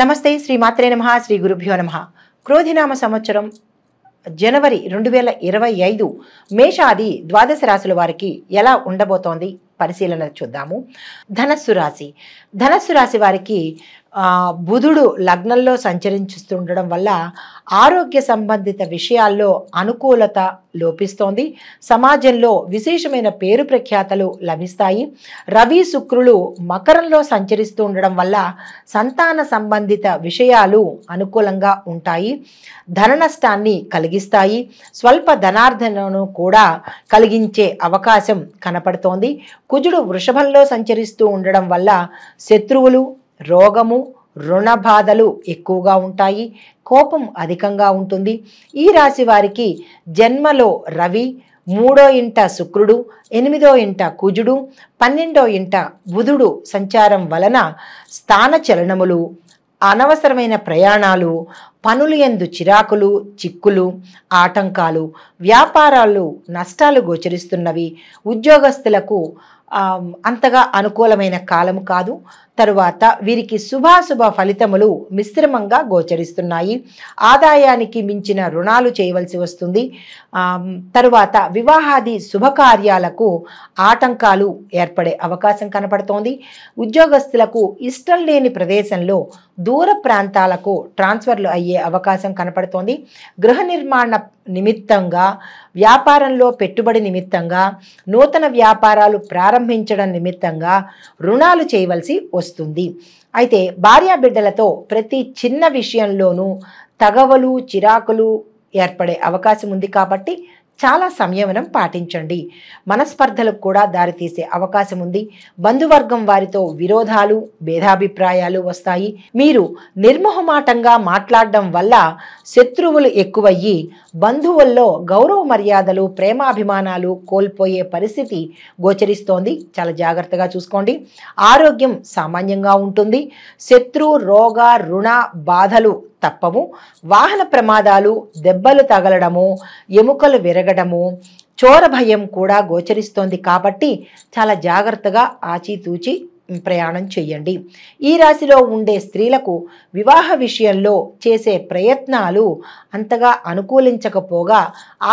నమస్తే శ్రీ మాత్రే నమః శ్రీ గురుభ్యో నమః క్రోధినామ సంవత్సరం జనవరి 2025 మేషాది ద్వాదశ రాశుల వారికి ఎలా ఉండబోతోంది పరిశీలన చూద్దాము. ధనస్సు రాశి వారికి బుధుడు లగ్నంలో సంచరిస్తుండడం వల్ల ఆరోగ్య సంబంధిత విషయాల్లో అనుకూలత లోపిస్తోంది. సమాజంలో విశేషమైన పేరు ప్రఖ్యాతలు లభిస్తాయి. రవి శుక్రులు మకరంలో సంచరిస్తూ ఉండడం వల్ల సంతాన సంబంధిత విషయాలు అనుకూలంగా ఉంటాయి. ధన నష్టాన్ని కలిగిస్తాయి. స్వల్ప ధనార్జనను కూడా కలిగించే అవకాశం కనపడుతోంది. కుజుడు వృషభంలో సంచరిస్తూ ఉండడం వల్ల శత్రువులు, రోగము, రుణ బాధలు ఎక్కువగా ఉంటాయి. కోపం అధికంగా ఉంటుంది. ఈ రాశి వారికి జన్మలో రవి, 3వ ఇంట శుక్రుడు, 8వ ఇంట కుజుడు, 12వ ఇంట బుధుడు సంచారం వలన స్థాన చలనములు, అనవసరమైన ప్రయాణాలు, పనులు యందు చిరాకులు, చిక్కులు, ఆటంకాలు, వ్యాపారాలు నష్టాలు గోచరిస్తున్నవి. ఉద్యోగస్తులకు అంతగా అనుకూలమైన కాలం కాదు. తరువాత వీరికి శుభాశుభ ఫలితములు మిశ్రమంగా గోచరిస్తున్నాయి. ఆదాయానికి మించిన రుణాలు చేయవలసి వస్తుంది. తరువాత వివాహాది శుభకార్యాలకు ఆటంకాలు ఏర్పడే అవకాశం కనపడుతోంది. ఉద్యోగస్తులకు ఇష్టం లేని ప్రదేశంలో దూర ప్రాంతాలకు ట్రాన్స్ఫర్లు అయ్యే అవకాశం కనపడుతోంది. గృహ నిర్మాణ నిమిత్తంగా, వ్యాపారంలో పెట్టుబడి నిమిత్తంగా, నూతన వ్యాపారాలు ప్రారంభించడం నిమిత్తంగా రుణాలు చేయవలసి వస్తుంది. అయితే భార్యాబిడ్డలతో ప్రతి చిన్న విషయంలోనూ తగవలు, చిరాకులు ఏర్పడే అవకాశం ఉంది. కాబట్టి చాలా సంయమనం పాటించండి. మనస్పర్ధలకు కూడా దారితీసే అవకాశం ఉంది. బంధువర్గం వారితో విరోధాలు, భేదాభిప్రాయాలు వస్తాయి. మీరు నిర్మోహమాటంగా మాట్లాడడం వల్ల శత్రువులు ఎక్కువయ్యి బంధువుల్లో గౌరవ మర్యాదలు, ప్రేమాభిమానాలు కోల్పోయే పరిస్థితి గోచరిస్తోంది. చాలా జాగ్రత్తగా చూసుకోండి. ఆరోగ్యం సామాన్యంగా ఉంటుంది. శత్రు, రోగ, రుణ బాధలు తప్పవు. వాహన ప్రమాదాలు, దెబ్బలు తగలడము, ఎముకలు విరగడము, చోర భయం కూడా గోచరిస్తోంది. కాబట్టి చాలా జాగ్రత్తగా ఆచితూచి ప్రయాణం చేయండి. ఈ రాశిలో ఉండే స్త్రీలకు వివాహ విషయంలో చేసే ప్రయత్నాలు అంతగా అనుకూలించకపోగా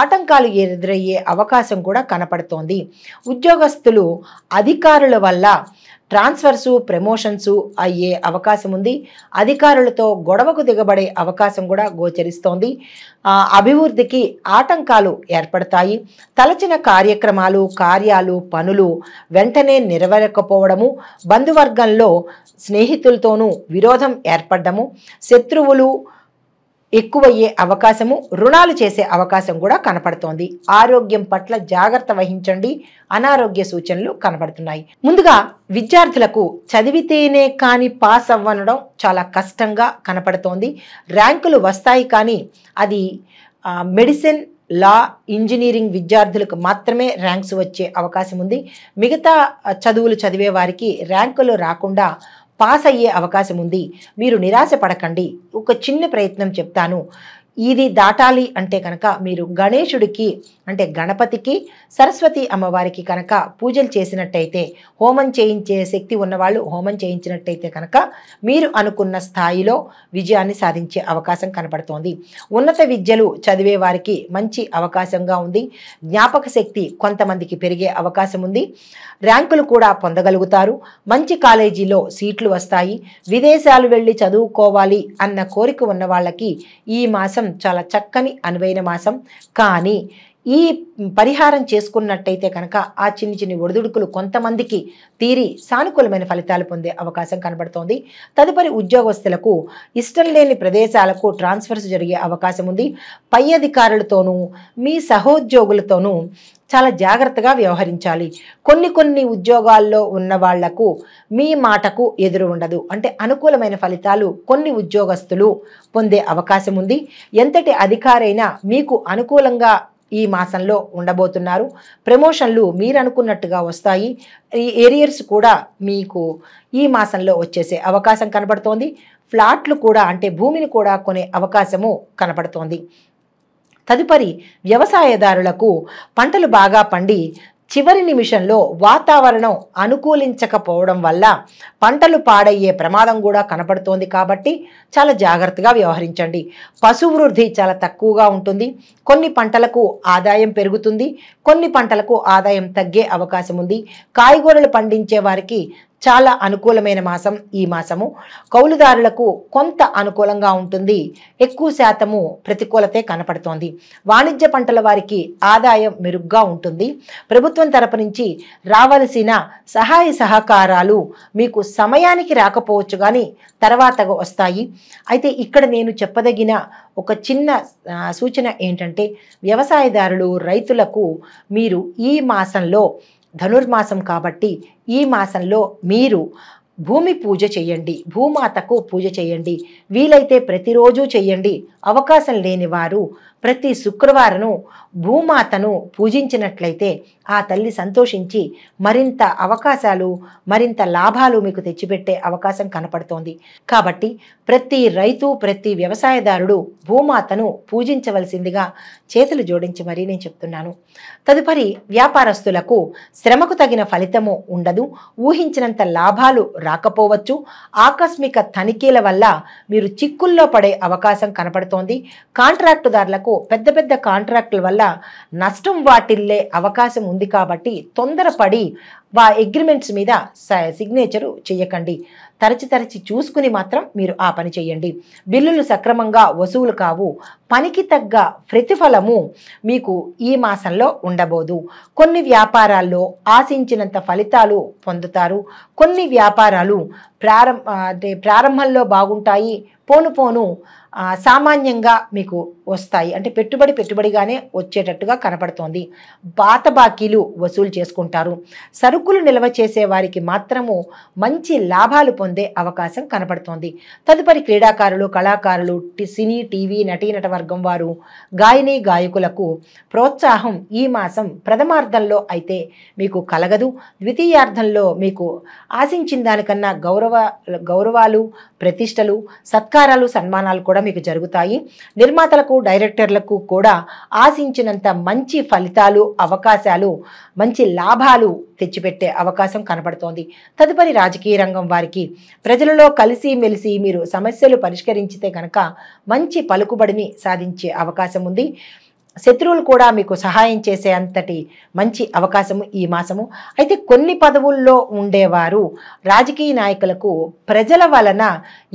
ఆటంకాలు ఎదురయ్యే అవకాశం కూడా కనపడుతోంది. ఉద్యోగస్తులు అధికారుల వల్ల ట్రాన్స్ఫర్సు, ప్రమోషన్సు అయ్యే అవకాశం ఉంది. అధికారులతో గొడవకు దిగబడే అవకాశం కూడా గోచరిస్తోంది. అభివృద్ధికి ఆటంకాలు ఏర్పడతాయి. తలచిన కార్యాలు, పనులు వెంటనే నెరవేరకపోవడము, బంధువర్గంలో స్నేహితులతోనూ విరోధం ఏర్పడము, శత్రువులు ఎక్కువయ్యే అవకాశము, రుణాలు చేసే అవకాశం కూడా కనపడుతోంది. ఆరోగ్యం పట్ల జాగ్రత్త వహించండి. అనారోగ్య సూచనలు కనబడుతున్నాయి. ముందుగా విద్యార్థులకు చదివితేనే కానీ పాస్ అవ్వడం చాలా కష్టంగా కనపడుతోంది. ర్యాంకులు వస్తాయి కానీ అది మెడిసిన్, లా, ఇంజనీరింగ్ విద్యార్థులకు మాత్రమే ర్యాంక్స్ వచ్చే అవకాశం ఉంది. మిగతా చదువులు చదివే వారికి ర్యాంకులు రాకుండా పాస్ అయ్యే అవకాశం ఉంది. మీరు నిరాశ పడకండి. ఒక చిన్న ప్రయత్నం చెప్తాను. ఇది దాటాలి అంటే కనుక మీరు గణేశుడికి అంటే గణపతికి, సరస్వతి అమ్మవారికి కనుక పూజలు చేసినట్టయితే, హోమం చేయించే శక్తి ఉన్నవాళ్ళు హోమం చేయించినట్టయితే కనుక మీరు అనుకున్న స్థాయిలో విజయాన్ని సాధించే అవకాశం కనపడుతోంది. ఉన్నత విద్యలు చదివే వారికి మంచి అవకాశంగా ఉంది. జ్ఞాపక శక్తి కొంతమందికి పెరిగే అవకాశం ఉంది. ర్యాంకులు కూడా పొందగలుగుతారు. మంచి కాలేజీలో సీట్లు వస్తాయి. విదేశాలు వెళ్ళి చదువుకోవాలి అన్న కోరిక ఉన్న వాళ్ళకి ఈ మాసం చాలా చక్కని అనువైన మాసం. కానీ ఈ పరిహారం చేసుకున్నట్టయితే కనుక ఆ చిన్ని ఒడిదుడుకులు కొంతమందికి తీరి సానుకూలమైన ఫలితాలు పొందే అవకాశం కనబడుతోంది. తదుపరి ఉద్యోగస్తులకు ఇష్టం లేని ప్రదేశాలకు ట్రాన్స్ఫర్స్ జరిగే అవకాశం ఉంది. పై అధికారులతోనూ, మీ సహోద్యోగులతోనూ చాలా జాగ్రత్తగా వ్యవహరించాలి. కొన్ని ఉద్యోగాల్లో ఉన్న వాళ్లకు మీ మాటకు ఎదురు ఉండదు. అంటే అనుకూలమైన ఫలితాలు కొన్ని ఉద్యోగస్తులు పొందే అవకాశం ఉంది. ఎంతటి అధికారైనా మీకు అనుకూలంగా ఈ మాసంలో ఉండబోతున్నారు. ప్రమోషన్లు మీరు అనుకున్నట్టుగా వస్తాయి. ఈ ఏరియర్స్ కూడా మీకు ఈ మాసంలో వచ్చేసే అవకాశం కనబడుతోంది. ఫ్లాట్లు కూడా అంటే భూమిని కూడా కొనే అవకాశము కనపడుతోంది. తదుపరి వ్యవసాయదారులకు పంటలు బాగా పండి చివరి నిమిషంలో వాతావరణం అనుకూలించకపోవడం వల్ల పంటలు పాడయ్యే ప్రమాదం కూడా కనపడుతోంది కాబట్టి చాలా జాగ్రత్తగా వ్యవహరించండి. పశువృద్ధి చాలా తక్కువగా ఉంటుంది. కొన్ని పంటలకు ఆదాయం పెరుగుతుంది, కొన్ని పంటలకు ఆదాయం తగ్గే అవకాశం ఉంది. కాయగూరలు పండించే వారికి చాలా అనుకూలమైన మాసం ఈ మాసము. కౌలుదారులకు కొంత అనుకూలంగా ఉంటుంది, ఎక్కువ శాతము ప్రతికూలతే కనపడుతోంది. వాణిజ్య పంటల వారికి ఆదాయం మెరుగ్గా ఉంటుంది. ప్రభుత్వం తరపు నుంచి రావలసిన సహాయ సహకారాలు మీకు సమయానికి రాకపోవచ్చు కానీ తర్వాత వస్తాయి. అయితే ఇక్కడ నేను చెప్పదగిన ఒక చిన్న సూచన ఏంటంటే, వ్యవసాయదారులు రైతులకు మీరు ఈ మాసంలో ధనుర్మాసం కాబట్టి ఈ మాసంలో మీరు భూమి పూజ చేయండి, భూమాతకు పూజ చేయండి. వీలైతే ప్రతిరోజు చేయండి. అవకాశం లేని వారు ప్రతి శుక్రవారం భూమాతను పూజించినట్లయితే ఆ తల్లి సంతోషించి మరింత అవకాశాలు, మరింత లాభాలు మీకు తెచ్చిపెట్టే అవకాశం కనపడుతోంది. కాబట్టి ప్రతి రైతు, ప్రతి వ్యవసాయదారుడు భూమాతను పూజించవలసిందిగా చేతులు జోడించి మరీ నేను చెప్తున్నాను. తదుపరి వ్యాపారస్తులకు శ్రమకు తగిన ఫలితము ఉండదు, ఊహించినంత లాభాలు రాకపోవచ్చు. ఆకస్మిక తనిఖీల వల్ల మీరు చిక్కుల్లో పడే అవకాశం కనపడుతోంది. కాంట్రాక్టుదారులకు పెద్ద పెద్ద కాంట్రాక్టుల వల్ల నష్టం వాటిల్లే అవకాశం ఉంది కాబట్టి తొందరపడి అగ్రిమెంట్స్ మీద సిగ్నేచరు చేయకండి. తరచి చూసుకుని మాత్రం మీరు ఆ పని చేయండి. బిల్లులు సక్రమంగా వసూలు కావు. పనికి తగ్గ ప్రతిఫలము మీకు ఈ మాసంలో ఉండబోదు. కొన్ని వ్యాపారాల్లో ఆశించినంత ఫలితాలు పొందుతారు. కొన్ని వ్యాపారాలు ప్రారంభంలో బాగుంటాయి, పోను పోను సామాన్యంగా మీకు వస్తాయి. అంటే పెట్టుబడిగానే వచ్చేటట్టుగా కనపడుతోంది. పాత బాకీలు వసూలు చేసుకుంటారు. సరుకులు నిల్వ చేసే వారికి మాత్రము మంచి లాభాలు పొందే అవకాశం కనపడుతోంది. తదుపరి క్రీడాకారులు, కళాకారులు, సినీ, టీవీ, నటీనట వర్గం వారు, గాయని, గాయకులకు ప్రోత్సాహం ఈ మాసం ప్రథమార్థంలో అయితే మీకు కలగదు. ద్వితీయార్థంలో మీకు ఆశించిన దానికన్నా గౌరవాలు, ప్రతిష్టలు, సత్కారాలు, సన్మానాలు కూడా మీకు జరుగుతాయి. నిర్మాతలకు, డైరెక్టర్లకు కూడా ఆశించినంత మంచి ఫలితాలు, అవకాశాలు, మంచి లాభాలు తెచ్చిపెట్టే అవకాశం కనపడుతోంది. తదుపరి రాజకీయ రంగం వారికి ప్రజలలో కలిసి మెలిసి మీరు సమస్యలు పరిష్కరించితే కనుక మంచి పలుకుబడిని సాధించే అవకాశం ఉంది. శత్రువులు కూడా మీకు సహాయం చేసే అంతటి మంచి అవకాశము ఈ మాసము. అయితే కొన్ని పదవుల్లో ఉండేవారు రాజకీయ నాయకులకు ప్రజల వలన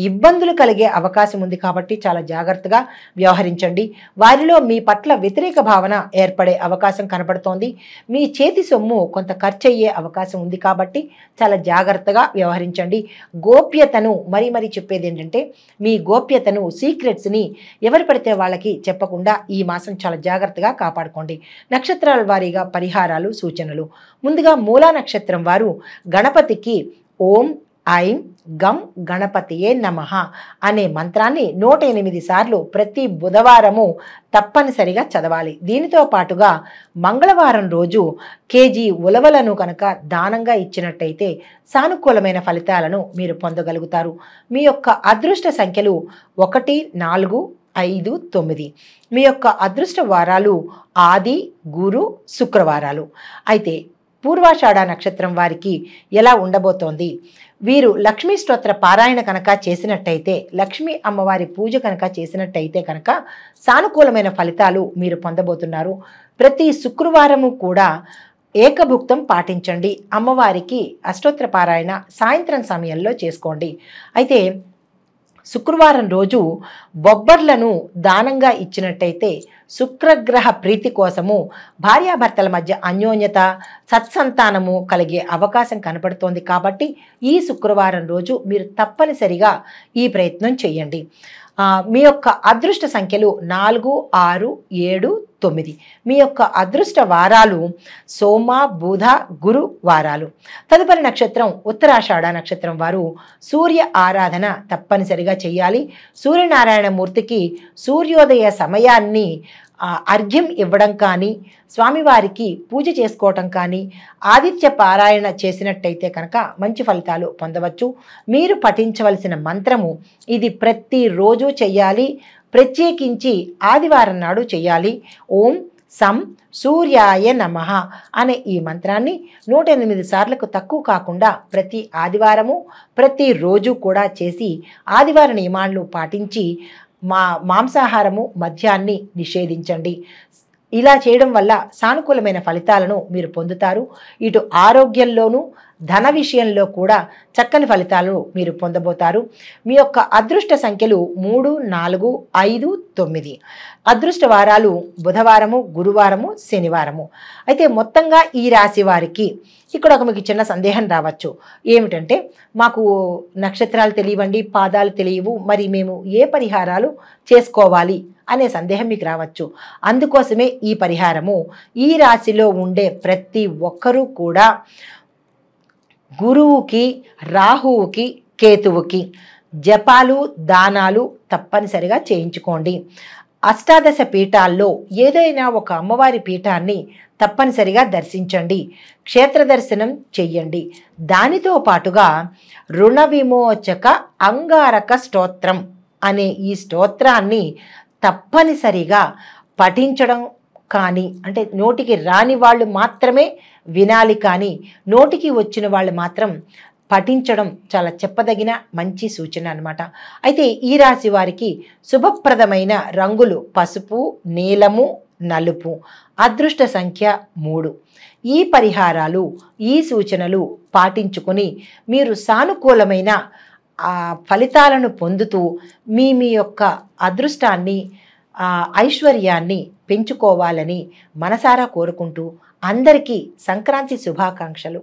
ఇబ్బందులు కలిగే అవకాశం ఉంది కాబట్టి చాలా జాగ్రత్తగా వ్యవహరించండి. వారిలో మీ పట్ల వ్యతిరేక భావన ఏర్పడే అవకాశం కనపడుతోంది. మీ చేతి సొమ్ము కొంత ఖర్చు అయ్యే అవకాశం ఉంది కాబట్టి చాలా జాగ్రత్తగా వ్యవహరించండి. గోప్యతను మరీ చెప్పేది ఏంటంటే, మీ గోప్యతను, సీక్రెట్స్ని ఎవరు పడితే వాళ్ళకి చెప్పకుండా ఈ మాసం చాలా జాగ్రత్తగా కాపాడుకోండి. నక్షత్రాల వారీగా పరిహారాలు, సూచనలు. ముందుగా మూలా నక్షత్రం వారు గణపతికి ఓం ఐం గం గణపతియే నమః అనే మంత్రాన్ని 108 సార్లు ప్రతి బుధవారము తప్పనిసరిగా చదవాలి. దీనితో పాటుగా మంగళవారం రోజు కేజీ ఉలవలను కనుక దానంగా ఇచ్చినట్టయితే సానుకూలమైన ఫలితాలను మీరు పొందగలుగుతారు. మీ యొక్క అదృష్ట సంఖ్యలు 1, 4, 5, 9. మీ యొక్క అదృష్ట వారాలు ఆది, గురు, శుక్రవారాలు. అయితే పూర్వాషాఢ నక్షత్రం వారికి ఎలా ఉండబోతోంది? వీరు లక్ష్మీ స్తోత్ర పారాయణ కనుక చేసినట్టయితే, లక్ష్మీ అమ్మవారి పూజ కనుక చేసినట్టయితే కనుక సానుకూలమైన ఫలితాలు మీరు పొందబోతున్నారు. ప్రతి శుక్రవారము కూడా ఏకభుక్తం పాటించండి. అమ్మవారికి అష్టోత్తర పారాయణ సాయంత్రం సమయంలో చేసుకోండి. అయితే శుక్రవారం రోజు బొబ్బర్లను దానంగా ఇచ్చినట్టయితే శుక్రగ్రహ ప్రీతి కోసము భార్యాభర్తల మధ్య అన్యోన్యత, సత్సంతానము కలిగే అవకాశం కనపడుతోంది. కాబట్టి ఈ శుక్రవారం రోజు మీరు తప్పనిసరిగా ఈ ప్రయత్నం చేయండి. మీ యొక్క అదృష్ట సంఖ్యలు 4, 6, 7, 9. మీ యొక్క అదృష్ట వారాలు సోమ, బుధ, గురు వారాలు. తదుపరి నక్షత్రం ఉత్తరాషాఢ నక్షత్రం వారు సూర్య ఆరాధన తప్పనిసరిగా చేయాలి. సూర్యనారాయణ మూర్తికి సూర్యోదయ సమయాన్ని అర్ఘ్యం ఇవ్వడం కానీ, స్వామివారికి పూజ చేసుకోవటం కానీ, ఆదిత్య పారాయణ చేసినట్టయితే కనుక మంచి ఫలితాలు పొందవచ్చు. మీరు పఠించవలసిన మంత్రము ఇది ప్రతిరోజు చెయ్యాలి, ప్రత్యేకించి ఆదివారం నాడు చేయాలి. ఓం సం సూర్యాయ నమః అనే ఈ మంత్రాన్ని 108 సార్లకు తక్కువ కాకుండా ప్రతి ఆదివారము ప్రతిరోజు కూడా చేసి ఆదివార నియమాలను పాటించి మాంసాహారము మద్యాన్ని నిషేధించండి. ఇలా చేయడం వల్ల సానుకూలమైన ఫలితాలను మీరు పొందుతారు. ఇటు ఆరోగ్యంలోనూ ధన విషయంలో కూడా చక్కని ఫలితాలను మీరు పొందబోతారు. మీ యొక్క అదృష్ట సంఖ్యలు 3, 4, 5, 9. అదృష్ట వారాలు బుధవారము, గురువారము, శనివారము. అయితే మొత్తంగా ఈ రాశి వారికి ఇక్కడ మీకు చిన్న సందేహం రావచ్చు. ఏమిటంటే, మాకు నక్షత్రాలు తెలియవండి, పాదాలు తెలియవు, మరి మేము ఏ పరిహారాలు చేసుకోవాలి అనే సందేహం మీకు రావచ్చు. అందుకోసమే ఈ పరిహారము. ఈ రాశిలో ఉండే ప్రతి ఒక్కరూ కూడా గురువుకి, రాహువుకి, కేతువుకి జపాలు, దానాలు తప్పనిసరిగా చేయించుకోండి. అష్టాదశ పీఠాల్లో ఏదైనా ఒక అమ్మవారి పీఠాన్ని తప్పనిసరిగా దర్శించండి. క్షేత్ర దర్శనం చెయ్యండి. దానితో పాటుగా రుణ విమోచక అంగారక స్తోత్రం అనే ఈ స్తోత్రాన్ని తప్పనిసరిగా పఠించడం కానీ, అంటే నోటికి రాని వాళ్ళు మాత్రమే వినాలి, కానీ నోటికి వచ్చిన వాళ్ళు మాత్రం పఠించడం చాలా చెప్పదగిన మంచి సూచన అన్నమాట. అయితే ఈ రాశి వారికి శుభప్రదమైన రంగులు పసుపు, నీలము, నలుపు. అదృష్ట సంఖ్య 3. ఈ పరిహారాలు, ఈ సూచనలు పాటించుకొని మీరు సానుకూలమైన ఫలితాలను పొందుతూ మీ యొక్క అదృష్టాన్ని, ఐశ్వర్యాన్ని పెంచుకోవాలని మనసారా కోరుకుంటూ అందరికీ సంక్రాంతి శుభాకాంక్షలు.